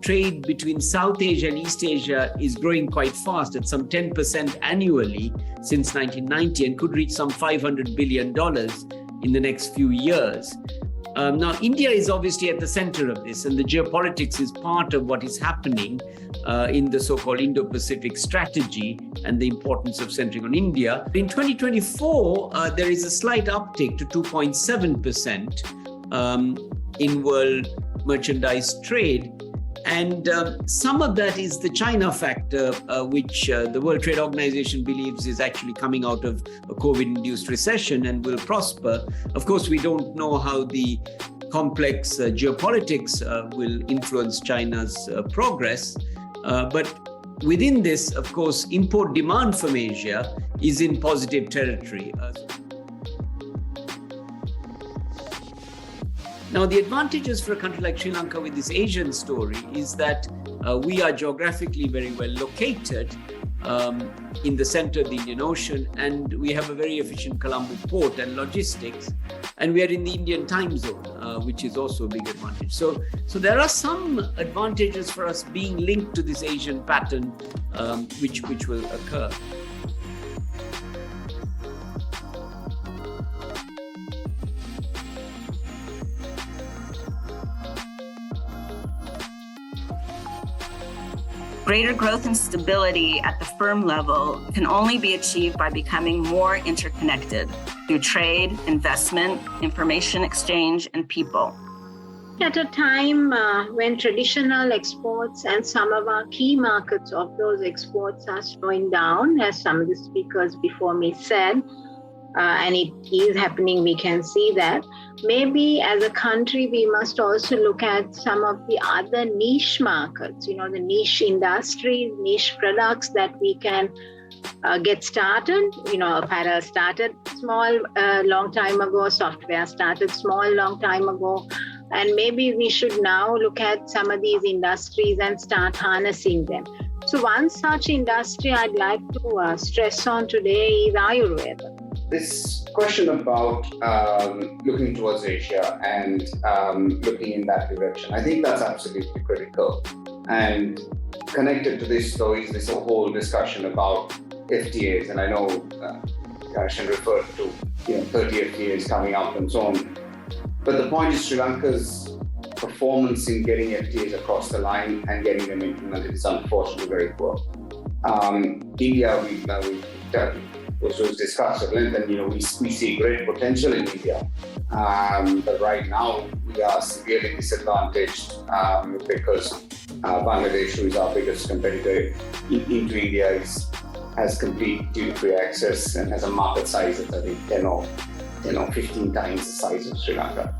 trade between South Asia and East Asia is growing quite fast at some 10% annually since 1990 and could reach some $500 billion in the next few years. Now, India is obviously at the center of this, and the geopolitics is part of what is happening in the so-called Indo-Pacific strategy and the importance of centering on India. In 2024, there is a slight uptick to 2.7% in world merchandise trade. And some of that is the China factor, which the World Trade Organization believes is actually coming out of a COVID-induced recession and will prosper. Of course, we don't know how the complex geopolitics will influence China's progress. But within this, of course, import demand from Asia is in positive territory. Now, the advantages for a country like Sri Lanka with this Asian story is that we are geographically very well located in the center of the Indian Ocean, and we have a very efficient Colombo port and logistics, and we are in the Indian time zone, which is also a big advantage. So there are some advantages for us being linked to this Asian pattern, which will occur. Greater growth and stability at the firm level can only be achieved by becoming more interconnected through trade, investment, information exchange, and people. At a time when traditional exports and some of our key markets of those exports are slowing down, as some of the speakers before me said, and it is happening, we can see that. Maybe as a country, we must also look at some of the other niche markets, the niche industries, niche products that we can get started. Apparel started small long time ago, software started small long time ago, and maybe we should now look at some of these industries and start harnessing them. So one such industry I'd like to stress on today is Ayurveda. This question about looking towards Asia and looking in that direction, I think that's absolutely critical. And connected to this, though, is this whole discussion about FTAs. And I know Ganeshan referred to 30 FTAs coming up and so on. But the point is Sri Lanka's performance in getting FTAs across the line and getting them implemented is unfortunately very poor. India, which was discussed at length, and we see great potential in India. But right now we are severely disadvantaged because Bangladesh, who is our biggest competitor into India, has complete duty-free access and has a market size of I think 10 or 15 times the size of Sri Lanka.